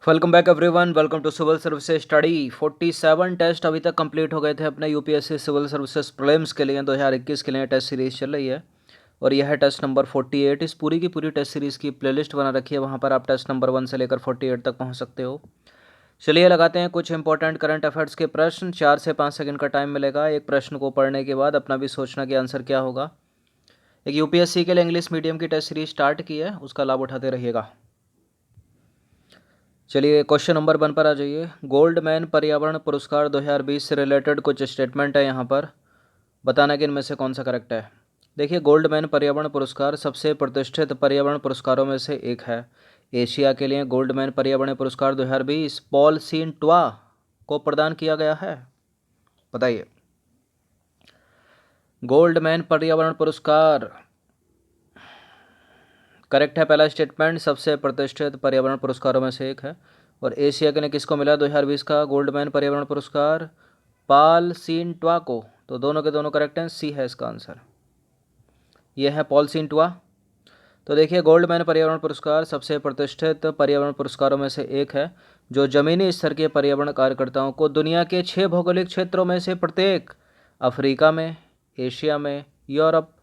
Welcome back everyone. Welcome to civil services study. 47 test अभी तक complete हो गए थे अपने यूपीएससी सिविल सर्विसेज प्रीलिम्स के लिए। 2021 के लिए टेस्ट सीरीज चल रही है और यह है टेस्ट नंबर 48। इस पूरी की पूरी टेस्ट सीरीज़ की प्लेलिस्ट बना रखी है, वहाँ पर आप टेस्ट नंबर 1 से लेकर 48 तक पहुँच सकते हो। चलिए लगाते हैं कुछ इंपॉर्टेंट करंट अफेयर्स के प्रश्न। 4 से 5 सेकंड का टाइम मिलेगा एक प्रश्न को पढ़ने के बाद अपना भी सोचना कि आंसर क्या होगा। एक यूपीएससी के लिए इंग्लिश मीडियम की टेस्ट सीरीज स्टार्ट की है, उसका लाभ उठाते रहिएगा। चलिए क्वेश्चन नंबर 1 पर आ जाइए। गोल्डमैन पर्यावरण पुरस्कार 2020 से रिलेटेड कुछ स्टेटमेंट है, यहाँ पर बताना कि इनमें से कौन सा करेक्ट है। देखिए, गोल्डमैन पर्यावरण पुरस्कार सबसे प्रतिष्ठित पर्यावरण पुरस्कारों में से एक है। एशिया के लिए गोल्डमैन पर्यावरण पुरस्कार 2020 पॉल सीन ट्वा को प्रदान किया गया है। बताइए, गोल्डमैन पर्यावरण पुरस्कार करेक्ट है। पहला स्टेटमेंट सबसे प्रतिष्ठित पर्यावरण पुरस्कारों में से एक है। और एशिया के लिए किसको मिला 2020 का गोल्डमैन पर्यावरण पुरस्कार? पॉल सीन ट्वा को। तो दोनों के दोनों करेक्ट हैं, सी है इसका आंसर। यह है पॉल सीन ट्वा। तो देखिए, गोल्डमैन पर्यावरण पुरस्कार सबसे प्रतिष्ठित पर्यावरण पुरस्कारों में से एक है, जो जमीनी स्तर के पर्यावरण कार्यकर्ताओं को दुनिया के 6 भौगोलिक क्षेत्रों में से प्रत्येक, अफ्रीका में, एशिया में, यूरोप,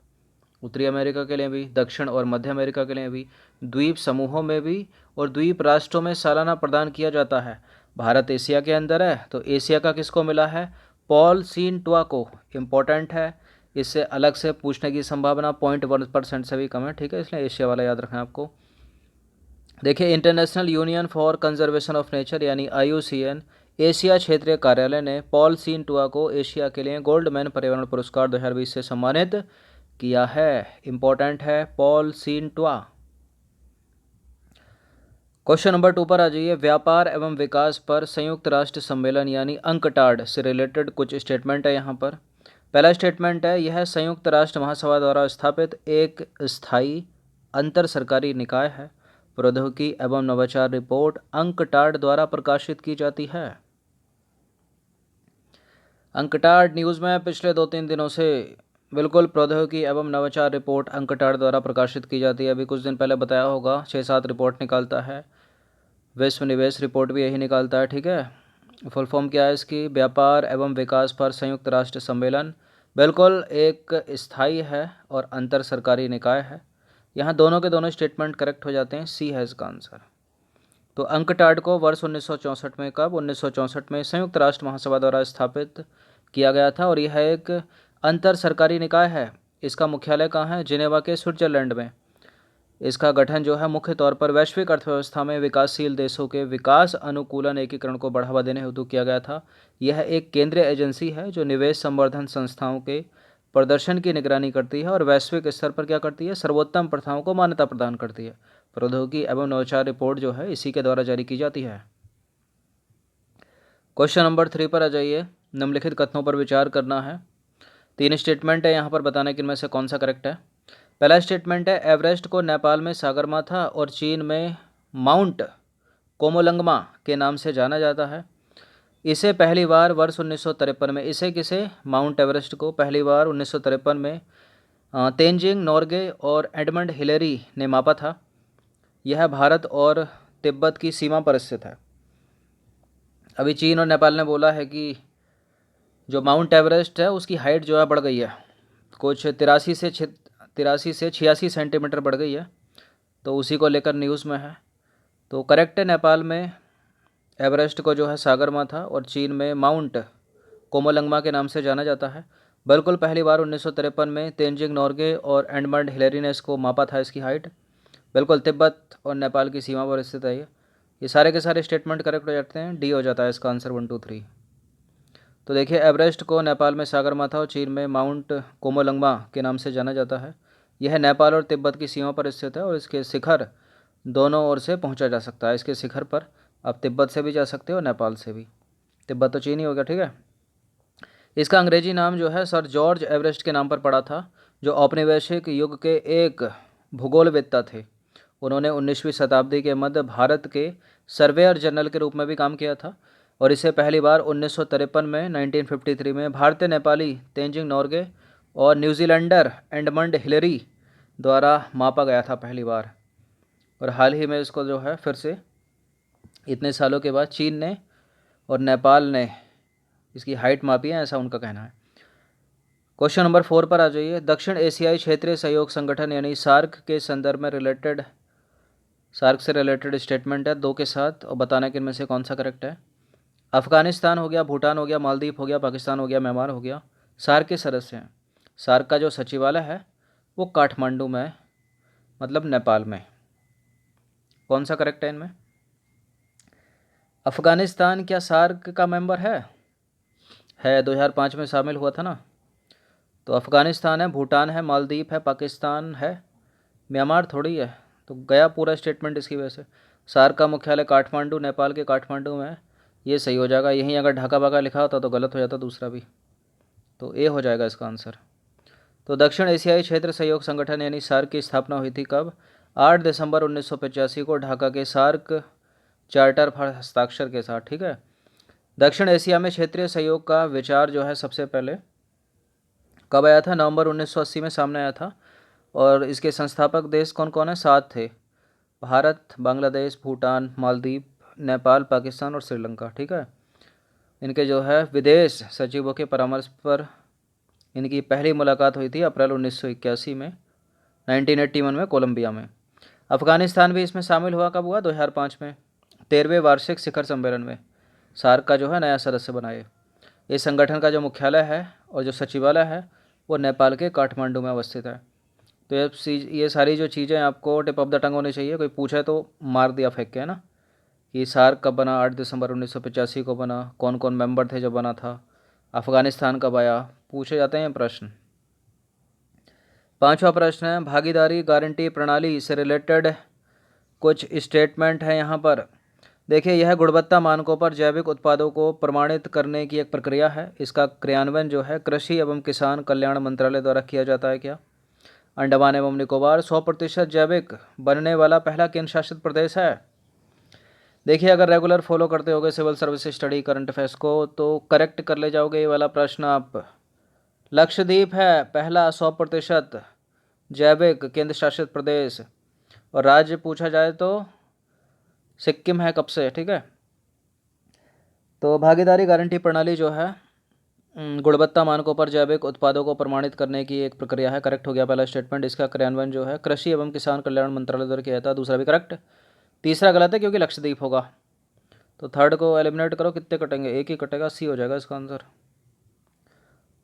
उत्तरी अमेरिका के लिए भी, दक्षिण और मध्य अमेरिका के लिए भी, द्वीप समूहों में भी और द्वीप राष्ट्रों में सालाना प्रदान किया जाता है। भारत एशिया के अंदर है, तो एशिया का किसको मिला है? पॉल सीन ट्वा को। इम्पोर्टेंट है, इससे अलग से पूछने की संभावना 0.1% से भी कम है, ठीक है, इसलिए एशिया वाला याद रखना आपको। देखिए, international union for conservation of nature यानी IUCN एशिया क्षेत्रीय कार्यालय ने पॉल सीन ट्वा को एशिया के लिए गोल्डमैन पर्यावरण पुरस्कार 2020 से सम्मानित किया है। इंपॉर्टेंट है, पॉल सीन ट्वा। क्वेश्चन नंबर 2 पर आ जाइए। व्यापार एवं विकास पर संयुक्त राष्ट्र सम्मेलन यानी अंकटाड से रिलेटेड कुछ स्टेटमेंट है यहाँ पर। पहला स्टेटमेंट है, यह संयुक्त राष्ट्र महासभा द्वारा स्थापित एक स्थायी अंतर सरकारी निकाय है। प्रौद्योगिकी एवं नवाचार रिपोर्ट अंकटाड द्वारा प्रकाशित की जाती है। अंकटाड न्यूज़ में पिछले 2-3 दिनों से बिल्कुल प्रौद्योगिकी एवं नवाचार रिपोर्ट अंकटाड द्वारा प्रकाशित की जाती है। अभी कुछ दिन पहले बताया होगा, 6-7 रिपोर्ट निकालता है। विश्व निवेश रिपोर्ट भी यही निकालता है, ठीक है। फुल फॉर्म क्या है इसकी? व्यापार एवं विकास पर संयुक्त राष्ट्र सम्मेलन बिल्कुल एक स्थायी है और अंतर सरकारी निकाय है। यहाँ दोनों के दोनों स्टेटमेंट करेक्ट हो जाते हैं, सी है इसका आंसर। तो अंकटाड को वर्ष 1964 में, कब? 1964 में संयुक्त राष्ट्र महासभा द्वारा स्थापित किया गया था और यह एक अंतर सरकारी निकाय है। इसका मुख्यालय कहाँ है? जिनेवा के स्विट्जरलैंड में। इसका गठन जो है मुख्य तौर पर वैश्विक अर्थव्यवस्था में विकासशील देशों के विकास अनुकूलन एकीकरण को बढ़ावा देने हेतु किया गया था। यह एक केंद्रीय एजेंसी है जो निवेश संवर्धन संस्थाओं के प्रदर्शन की निगरानी करती है और वैश्विक स्तर पर क्या करती है? सर्वोत्तम प्रथाओं को मान्यता प्रदान करती है। प्रौद्योगिकी एवं नवाचार रिपोर्ट जो है इसी के द्वारा जारी की जाती है। क्वेश्चन नंबर 3 पर आ जाइए। निम्नलिखित कथनों पर विचार करना है। 3 स्टेटमेंट है, यहाँ पर बताने कि इनमें से कौन सा करेक्ट है। पहला स्टेटमेंट है, एवरेस्ट को नेपाल में सागरमाथा और चीन में माउंट कोमोलंगमा के नाम से जाना जाता है। इसे पहली बार वर्ष 1953 में, इसे किसे? माउंट एवरेस्ट को पहली बार 1953 में तेंजिंग नोर्गे और एडमंड हिलेरी ने मापा था। यह भारत और तिब्बत की सीमा पर स्थित है। अभी चीन और नेपाल ने बोला है कि जो माउंट एवरेस्ट है उसकी हाइट जो है बढ़ गई है, कुछ 83 से 86 सेंटीमीटर बढ़ गई है, तो उसी को लेकर न्यूज़ में है। तो करेक्ट है, नेपाल में एवरेस्ट को जो है सागरमाथा और चीन में माउंट कोमोलंगमा के नाम से जाना जाता है। बिल्कुल पहली बार 1953 में तेंजिंग नोर्गे और एडमंड हिलेरी ने इसको मापा था, इसकी हाइट। बिल्कुल तिब्बत और नेपाल की सीमा पर स्थित है ये सारे के सारे स्टेटमेंट करेक्ट हो जाते हैं, डी हो जाता है इसका आंसर 1, 2, 3। तो देखिए, एवरेस्ट को नेपाल में सागरमाथा और चीन में माउंट कोमोलंगमा के नाम से जाना जाता है। यह नेपाल और तिब्बत की सीमा पर स्थित है और इसके शिखर दोनों ओर से पहुंचा जा सकता है। इसके शिखर पर आप तिब्बत से भी जा सकते हो और नेपाल से भी। तिब्बत तो चीन ही हो गया, ठीक है। इसका अंग्रेजी नाम जो है सर जॉर्ज एवरेस्ट के नाम पर पड़ा था, जो औपनिवेशिक युग के एक भूगोलवेत्ता थे। उन्होंने 19वीं शताब्दी के मध्य भारत के सर्वेयर जनरल के रूप में भी काम किया था और इसे पहली बार 1953 में 1953 में भारतीय नेपाली तेंजिंग नोर्गे और न्यूजीलैंडर एडमंड हिलेरी द्वारा मापा गया था पहली बार। और हाल ही में इसको जो है फिर से इतने सालों के बाद चीन ने और नेपाल ने इसकी हाइट मापी है, ऐसा उनका कहना है। क्वेश्चन नंबर 4 पर आ जाइए। दक्षिण एशियाई क्षेत्रीय सहयोग संगठन यानी सार्क के संदर्भ में सार्क से रिलेटेड स्टेटमेंट है 2 के साथ, और बताना कि इनमें से कौन सा करेक्ट है। अफगानिस्तान हो गया, भूटान हो गया, मालदीव हो गया, पाकिस्तान हो गया, म्यांमार हो गया, सार्क के सदस्य हैं। सार्क का जो सचिवालय है वो काठमांडू में, मतलब नेपाल में। कौन सा करेक्ट है इनमें? अफगानिस्तान क्या सार्क का मेंबर है? 2005 में शामिल हुआ था ना। तो अफगानिस्तान है, भूटान है, मालदीव है, पाकिस्तान है, म्यांमार थोड़ी है। तो गया पूरा स्टेटमेंट इसकी वजह से। सार्क का मुख्यालय काठमांडू, नेपाल के काठमांडू में है। ये सही हो जाएगा। यहीं अगर ढाका बाका लिखा होता तो गलत हो जाता दूसरा भी। तो ए हो जाएगा इसका आंसर। तो दक्षिण एशियाई क्षेत्र सहयोग संगठन यानी सार्क की स्थापना हुई थी कब? 8 दिसंबर 1985 को ढाका के सार्क चार्टर पर हस्ताक्षर के साथ। ठीक है। दक्षिण एशिया में क्षेत्रीय सहयोग का विचार जो है सबसे पहले कब आया था? नवंबर 1980 में सामने आया था। और इसके संस्थापक देश कौन कौन है? 7 थे। भारत, बांग्लादेश, भूटान, मालदीव, नेपाल, पाकिस्तान और श्रीलंका। ठीक है। इनके जो है विदेश सचिवों के परामर्श पर इनकी पहली मुलाकात हुई थी अप्रैल 1981 में, 1981 में कोलंबिया में। अफगानिस्तान भी इसमें शामिल हुआ कब हुआ? 2005 में, 13वें वार्षिक शिखर सम्मेलन में सार्क का जो है नया सदस्य बनाए। इस संगठन का जो मुख्यालय है और जो सचिवालय है वो नेपाल के काठमांडू में अवस्थित है। तो ये सारी जो चीज़ें आपको टिप ऑफ द टंग होनी चाहिए। कोई पूछे तो मार दिया फेंक के, है ना, कि सार्क कब बना, 8 दिसंबर 1985 को बना, कौन कौन मेंबर थे जब बना था, अफगानिस्तान कब आया, पूछे जाते हैं प्रश्न। 5वां प्रश्न है भागीदारी गारंटी प्रणाली से रिलेटेड कुछ स्टेटमेंट है यहाँ पर। देखिए, यह गुणवत्ता मानकों पर जैविक उत्पादों को प्रमाणित करने की एक प्रक्रिया है। इसका क्रियान्वयन जो है कृषि एवं किसान कल्याण मंत्रालय द्वारा किया जाता है। क्या अंडमान एवं निकोबार 100% जैविक बनने वाला पहला केंद्र शासित प्रदेश है? देखिए, अगर रेगुलर फॉलो करते होगे civil service study current affairs को तो करेक्ट कर ले जाओगे ये वाला प्रश्न आप। लक्षद्वीप है पहला 100% जैविक केंद्र शासित प्रदेश, और राज्य पूछा जाए तो सिक्किम है कब से। ठीक है। तो भागीदारी गारंटी प्रणाली जो है गुणवत्ता मानकों पर जैविक उत्पादों को प्रमाणित करने की एक प्रक्रिया है। करेक्ट हो गया पहला स्टेटमेंट। इसका क्रियान्वयन जो है कृषि एवं किसान कल्याण मंत्रालय द्वारा किया जाता है। दूसरा भी करेक्ट। तीसरा गलत है क्योंकि लक्षद्वीप होगा। तो थर्ड को एलिमिनेट करो, कितने कटेंगे? एक ही कटेगा, सी हो जाएगा इसका आंसर।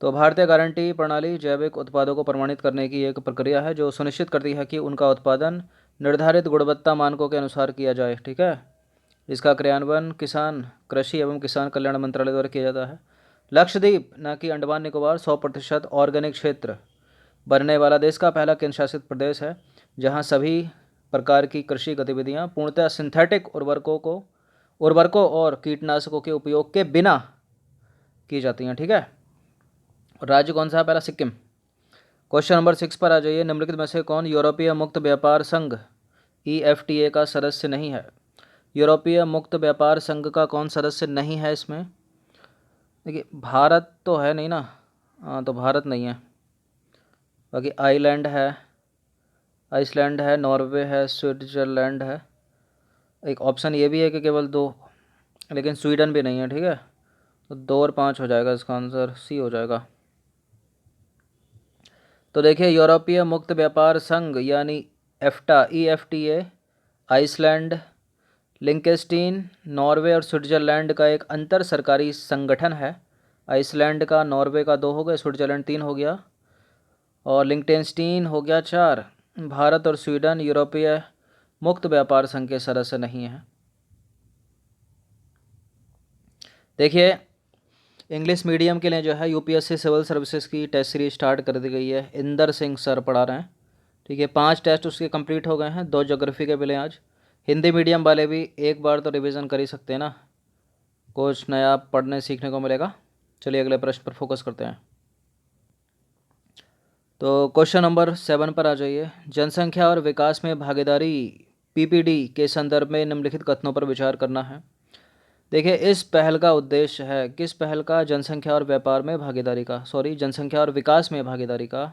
तो भारतीय गारंटी प्रणाली जैविक उत्पादों को प्रमाणित करने की एक प्रक्रिया है जो सुनिश्चित करती है कि उनका उत्पादन निर्धारित गुणवत्ता मानकों के अनुसार किया जाए। ठीक है। इसका क्रियान्वयन कृषि एवं किसान कल्याण मंत्रालय द्वारा किया जाता है। लक्षद्वीप न कि अंडमान निकोबार 100% ऑर्गेनिक क्षेत्र बनने वाला देश का पहला केंद्र शासित प्रदेश है, जहां सभी प्रकार की कृषि गतिविधियां पूर्णतः सिंथेटिक उर्वरकों और कीटनाशकों के उपयोग के बिना की जाती हैं। ठीक है। राज्य कौन सा है? पहला सिक्किम। क्वेश्चन नंबर 6 पर आ जाइए। निम्नलिखित में से कौन यूरोपीय मुक्त व्यापार संघ EFTA का सदस्य नहीं है? यूरोपीय मुक्त व्यापार संघ का कौन सदस्य नहीं है इसमें? देखिए, भारत तो है नहीं ना। हाँ, तो भारत नहीं है। बाकी आइसलैंड है, नॉर्वे है, स्विट्जरलैंड है। एक ऑप्शन ये भी है कि केवल 2, लेकिन स्वीडन भी नहीं है। ठीक है। तो 2 और 5 हो जाएगा इसका आंसर, सी हो जाएगा। तो देखिए, यूरोपीय मुक्त व्यापार संघ यानी EFTA आइसलैंड, लिंकेस्टीन, नॉर्वे और स्विट्जरलैंड का एक अंतर सरकारी संगठन है। आइसलैंड का, नॉर्वे का 2 हो गए, स्विट्जरलैंड 3 हो गया, और लिंकेस्टीन हो गया 4। भारत और स्वीडन यूरोपीय मुक्त व्यापार संघ के सदस्य नहीं हैं। देखिए, इंग्लिश मीडियम के लिए जो है UPSC सिविल सर्विसेज की टेस्ट सीरीज स्टार्ट कर दी गई है। इंदर सिंह सर पढ़ा रहे हैं। ठीक है। 5 टेस्ट उसके कंप्लीट हो गए हैं, 2 ज्योग्राफी के मिले आज। हिंदी मीडियम वाले भी एक बार तो रिवीजन कर ही सकते हैं ना, कुछ नया पढ़ने सीखने को मिलेगा। चलिए अगले प्रश्न पर फोकस करते हैं। तो क्वेश्चन नंबर 7 पर आ जाइए। जनसंख्या और विकास में भागीदारी PPD के संदर्भ में निम्नलिखित कथनों पर विचार करना है। देखिए, इस पहल का उद्देश्य है, किस पहल का? जनसंख्या और विकास में भागीदारी का।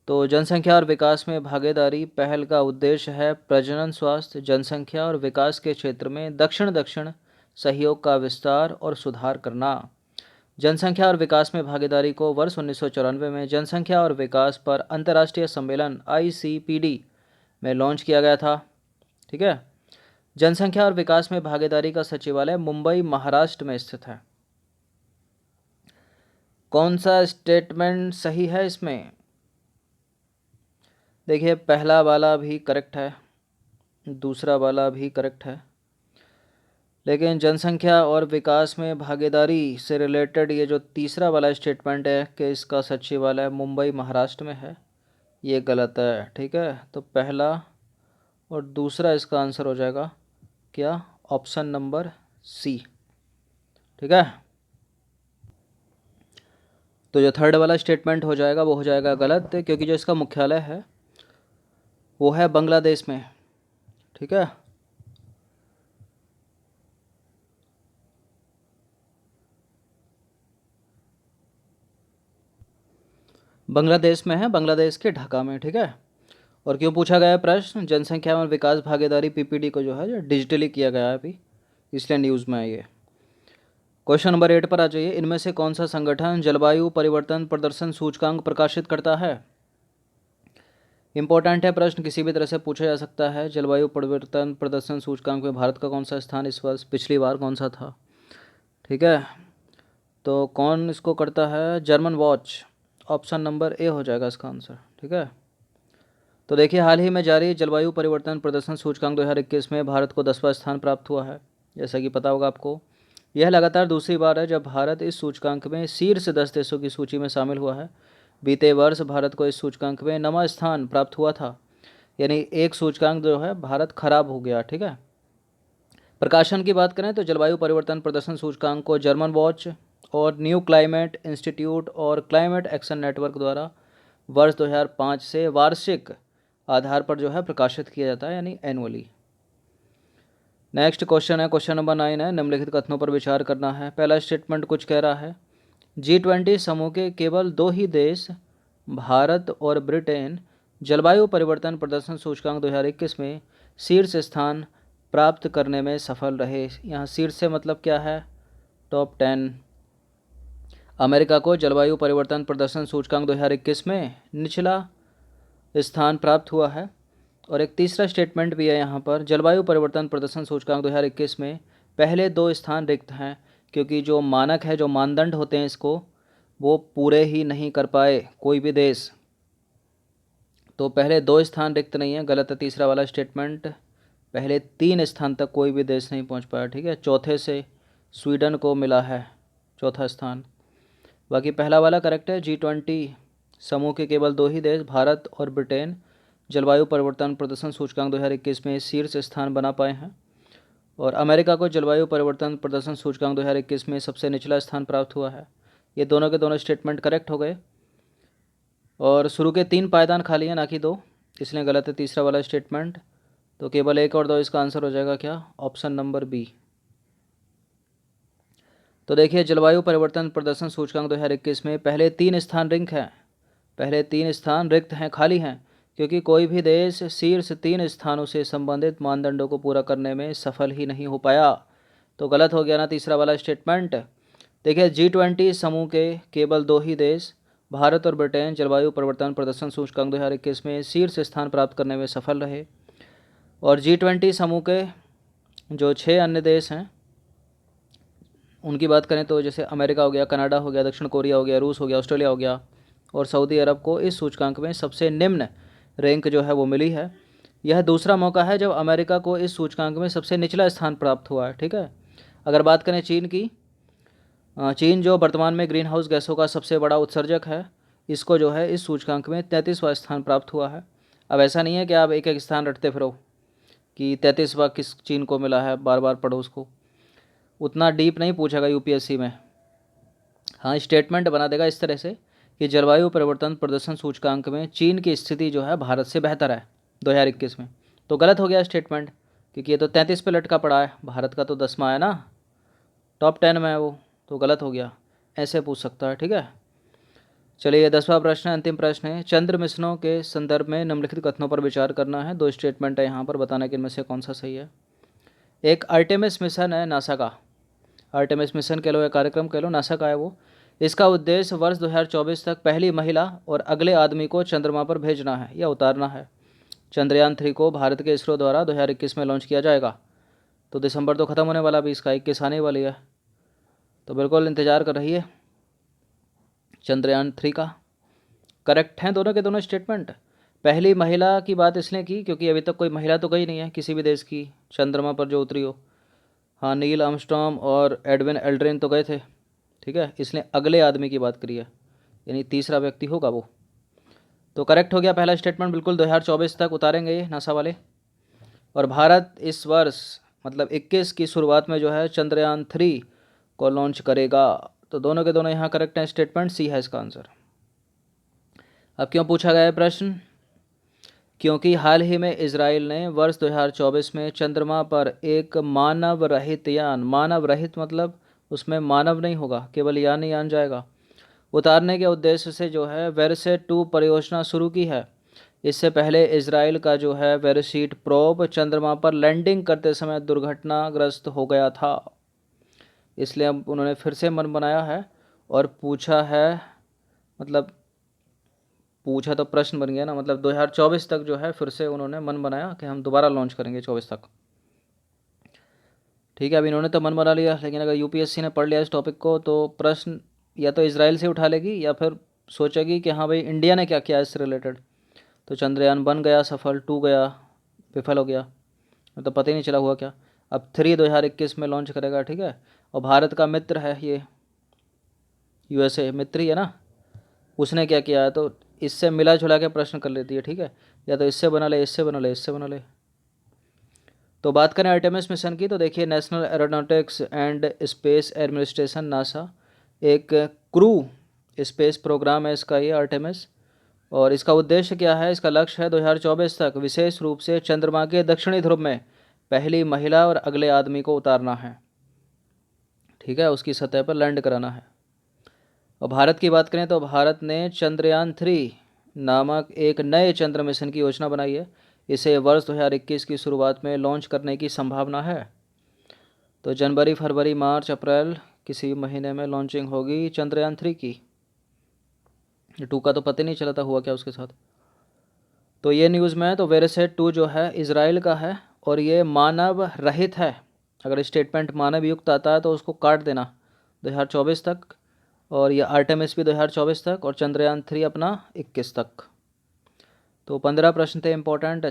तो जनसंख्या और विकास में भागीदारी पहल का उद्देश्य है प्रजनन, स्वास्थ्य, जनसंख्या और विकास के क्षेत्र में दक्षिण दक्षिण सहयोग का विस्तार और सुधार करना। जनसंख्या और विकास में भागीदारी को वर्ष 1994 में जनसंख्या और विकास पर अंतर्राष्ट्रीय सम्मेलन ICPD में लॉन्च किया गया था। ठीक है। जनसंख्या और विकास में भागीदारी का सचिवालय मुंबई, महाराष्ट्र में स्थित है। कौन सा स्टेटमेंट सही है इसमें? देखिए, पहला वाला भी करेक्ट है, दूसरा वाला भी करेक्ट है, लेकिन जनसंख्या और विकास में भागीदारी से रिलेटेड ये जो तीसरा वाला स्टेटमेंट है कि इसका सचिवालय मुंबई, महाराष्ट्र में है, ये गलत है। ठीक है, तो पहला और दूसरा इसका आंसर हो जाएगा क्या? Option number C. ठीक है, तो जो थर्ड वाला स्टेटमेंट हो जाएगा वो हो जाएगा गलत, क्योंकि जो इसका मुख्यालय है वो है बांग्लादेश में। ठीक है, बांग्लादेश में है, बांग्लादेश के ढाका में। ठीक है, और क्यों पूछा गया है प्रश्न? जनसंख्या और विकास भागीदारी PPD को जो है जो डिजिटली किया गया है अभी, इसलिए न्यूज़ में है ये। क्वेश्चन नंबर 8 पर आ जाइए। इनमें से कौन सा संगठन जलवायु परिवर्तन प्रदर्शन सूचकांक प्रकाशित करता है? इंपॉर्टेंट है प्रश्न, किसी भी तरह से पूछा जा सकता है। जलवायु परिवर्तन प्रदर्शन सूचकांक में भारत का कौन सा स्थान इस वर्ष, पिछली बार कौन सा था? ठीक है, तो कौन इसको करता है? German watch. Option number A हो जाएगा इसका आंसर। ठीक है, तो देखिए, हाल ही में जारी जलवायु परिवर्तन प्रदर्शन सूचकांक 2021 में भारत को 10वां स्थान प्राप्त हुआ है। जैसा कि पता होगा आपको, यह लगातार दूसरी बार है जब भारत इस सूचकांक में शीर्ष 10 देशों की सूची में शामिल हुआ है। बीते वर्ष भारत को इस सूचकांक में 9वां स्थान प्राप्त हुआ था, यानी एक सूचकांक जो है भारत खराब हो गया। ठीक है, प्रकाशन की बात करें तो जलवायु परिवर्तन प्रदर्शन सूचकांक को जर्मन वॉच और न्यू क्लाइमेट इंस्टीट्यूट और क्लाइमेट एक्शन नेटवर्क द्वारा वर्ष 2005 से वार्षिक आधार पर जो है प्रकाशित किया जाता है, यानी एनुअली। नेक्स्ट क्वेश्चन है, क्वेश्चन नंबर 9 है। निम्नलिखित कथनों पर विचार करना है। पहला स्टेटमेंट कुछ कह रहा है, G20 समूह के केवल 2 ही देश, भारत और ब्रिटेन, जलवायु परिवर्तन प्रदर्शन सूचकांक 2021 में शीर्ष स्थान प्राप्त करने में सफल रहे। यहाँ शीर्ष से मतलब क्या है? टॉप 10। अमेरिका को जलवायु परिवर्तन प्रदर्शन सूचकांक 2021 में निचला स्थान प्राप्त हुआ है। और एक तीसरा स्टेटमेंट भी है यहाँ पर, जलवायु परिवर्तन प्रदर्शन सूचकांक 2021 में पहले 2 स्थान रिक्त हैं, क्योंकि जो मानक है, जो मानदंड होते हैं इसको, वो पूरे ही नहीं कर पाए कोई भी देश। तो पहले 2 स्थान रिक्त नहीं है, गलत है तीसरा वाला स्टेटमेंट। पहले 3 स्थान तक कोई भी देश नहीं पहुँच पाया। ठीक है, चौथे से स्वीडन को मिला है चौथा स्थान। बाकी पहला वाला करेक्ट है। G20 समूह के केवल 2 ही देश, भारत और ब्रिटेन, जलवायु परिवर्तन प्रदर्शन सूचकांक 2021 में शीर्ष स्थान बना पाए हैं। और अमेरिका को जलवायु परिवर्तन प्रदर्शन सूचकांक 2021 में सबसे निचला स्थान प्राप्त हुआ है। ये दोनों के दोनों स्टेटमेंट करेक्ट हो गए। और शुरू के 3 पायदान खाली हैं, ना कि 2, इसलिए गलत है तीसरा वाला स्टेटमेंट। तो केवल 1 और 2 इसका आंसर हो जाएगा क्या? Option number B. तो देखिए, जलवायु परिवर्तन प्रदर्शन सूचकांक 2021 में पहले 3 स्थान रिक्त हैं, पहले 3 स्थान रिक्त हैं, खाली हैं, क्योंकि कोई भी देश शीर्ष 3 स्थानों से संबंधित मानदंडों को पूरा करने में सफल ही नहीं हो पाया। तो गलत हो गया ना तीसरा वाला स्टेटमेंट। देखिए, G20 समूह के केवल 2 ही देश, भारत और ब्रिटेन, जलवायु परिवर्तन प्रदर्शन सूचकांक 2021 में शीर्ष स्थान प्राप्त करने में सफल रहे। और G20 समूह के जो 6 अन्य देश हैं उनकी बात करें तो जैसे अमेरिका हो गया, कनाडा हो गया, दक्षिण कोरिया हो गया, रूस हो गया, ऑस्ट्रेलिया हो गया और सऊदी अरब को इस सूचकांक में सबसे निम्न रैंक जो है वो मिली है। यह दूसरा मौका है जब अमेरिका को इस सूचकांक में सबसे निचला स्थान प्राप्त हुआ है। ठीक है, अगर बात करें चीन की, चीन जो वर्तमान में ग्रीन हाउस गैसों का सबसे बड़ा उत्सर्जक है, इसको जो है इस सूचकांक में 33वां स्थान प्राप्त हुआ है। अब ऐसा नहीं है कि आप एक एक स्थान रटते फिरो कि 33वां किस चीन को मिला है, बार बार पढ़ो उसको, उतना डीप नहीं पूछेगा UPSC में। हाँ, स्टेटमेंट बना देगा इस तरह से कि जलवायु परिवर्तन प्रदर्शन सूचकांक में चीन की स्थिति जो है भारत से बेहतर है 2021 में। तो गलत हो गया स्टेटमेंट, क्योंकि ये तो 33 पे लटका पड़ा है, भारत का तो 10वां है ना, टॉप 10 में है वो, तो गलत हो गया। ऐसे पूछ सकता है। ठीक है, चलिए 10वां प्रश्न है, अंतिम प्रश्न है। चंद्र मिशनों के संदर्भ में निम्नलिखित कथनों पर विचार करना है। 2 स्टेटमेंट है यहाँ पर, बताना कि इनमें से कौन सा सही है। एक आर्टेमिस मिशन है नासा का, आर्टेमिस मिशन कह लो या कार्यक्रम कह लो, नासा का है वो। इसका उद्देश्य वर्ष 2024 तक पहली महिला और अगले आदमी को चंद्रमा पर भेजना है या उतारना है। चंद्रयान 3 को भारत के इसरो द्वारा 2021 में लॉन्च किया जाएगा। तो दिसंबर तो ख़त्म होने वाला भी, इसका 21 आने वाली है, तो बिल्कुल इंतज़ार कर रही है चंद्रयान 3 का। करेक्ट हैं दोनों के दोनों स्टेटमेंट। पहली महिला की बात इसलिए की क्योंकि अभी तक कोई महिला तो गई नहीं है किसी भी देश की चंद्रमा पर जो उतरी हो। हाँ, नील आर्मस्ट्रॉन्ग और एडविन एल्ड्रिन तो गए थे, ठीक है, इसलिए अगले आदमी की बात करी है, यानी तीसरा व्यक्ति होगा वो। तो करेक्ट हो गया पहला स्टेटमेंट, बिल्कुल 2024 तक उतारेंगे ये नासा वाले। और भारत इस वर्ष मतलब 21 की शुरुआत में जो है चंद्रयान 3 को लॉन्च करेगा। तो दोनों के दोनों यहाँ करेक्ट हैं स्टेटमेंट, सी है इसका आंसर। अब क्यों पूछा गया है प्रश्न? क्योंकि हाल ही में इजराइल ने वर्ष 2024 में चंद्रमा पर एक मानव रहित यान, मानव रहित मतलब उसमें मानव नहीं होगा, केवल यान ही यान जाएगा, उतारने के उद्देश्य से जो है वेरसेट 2 परियोजना शुरू की है। इससे पहले इजराइल का जो है वेरसीट प्रोब चंद्रमा पर लैंडिंग करते समय दुर्घटनाग्रस्त हो गया था, इसलिए अब उन्होंने फिर से मन बनाया है और पूछा है, मतलब पूछा तो प्रश्न बन गया ना, मतलब 2024 तक जो है फिर से उन्होंने मन बनाया कि हम दोबारा लॉन्च करेंगे 24 तक। ठीक है, अब इन्होंने तो मन बना लिया, लेकिन अगर यूपीएससी ने पढ़ लिया इस टॉपिक को तो प्रश्न या तो इजराइल से उठा लेगी या फिर सोचेगी कि हाँ भाई इंडिया ने क्या किया इससे रिलेटेड। तो चंद्रयान 1 गया सफल, 2 गया विफल हो गया, तो पता ही नहीं चला हुआ क्या। अब 3 2021 में लॉन्च करेगा, ठीक है। और भारत का मित्र है ये, यूएसए मित्र ही है ना, उसने क्या किया है, तो इससे मिला जुला के प्रश्न कर लेती है, ठीक है, या तो इससे बना ले, इससे बना ले, इससे बना ले। तो बात करें आर्टेमिस मिशन की, तो देखिए national aeronautics and space administration NASA एक क्रू स्पेस प्रोग्राम है इसका, ये आर्टेमिस। और इसका उद्देश्य क्या है, इसका लक्ष्य है 2024 तक विशेष रूप से चंद्रमा के दक्षिणी ध्रुव में पहली महिला और अगले आदमी को उतारना है, ठीक है, उसकी सतह पर लैंड कराना है। और भारत की बात करें तो भारत ने चंद्रयान 3 नामक एक नए चंद्र मिशन की योजना बनाई है। इसे वर्ष 2021 की शुरुआत में लॉन्च करने की संभावना है। तो जनवरी, फरवरी, मार्च, अप्रैल किसी महीने में लॉन्चिंग होगी चंद्रयान 3 की। 2 का तो पता नहीं चला था हुआ क्या उसके साथ। तो ये न्यूज़ में, तो वेरसेट 2 जो है इजराइल का है और ये मानव रहित है। अगर स्टेटमेंट मानव युक्त आता है तो उसको काट देना 2024 तक, और ये आर्टेमिस भी 2024 तक, और चंद्रयान 3 अपना 21 तक। तो 15 प्रश्न थे इम्पोर्टेंट,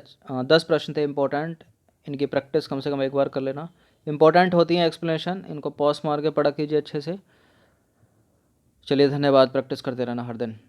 10 प्रश्न थे इम्पोर्टेंट, इनकी प्रैक्टिस कम से कम एक बार कर लेना। इम्पोर्टेंट होती हैं एक्सप्लेनेशन, इनको पॉज मार के पढ़ा कीजिए अच्छे से। चलिए धन्यवाद, प्रैक्टिस करते रहना हर दिन।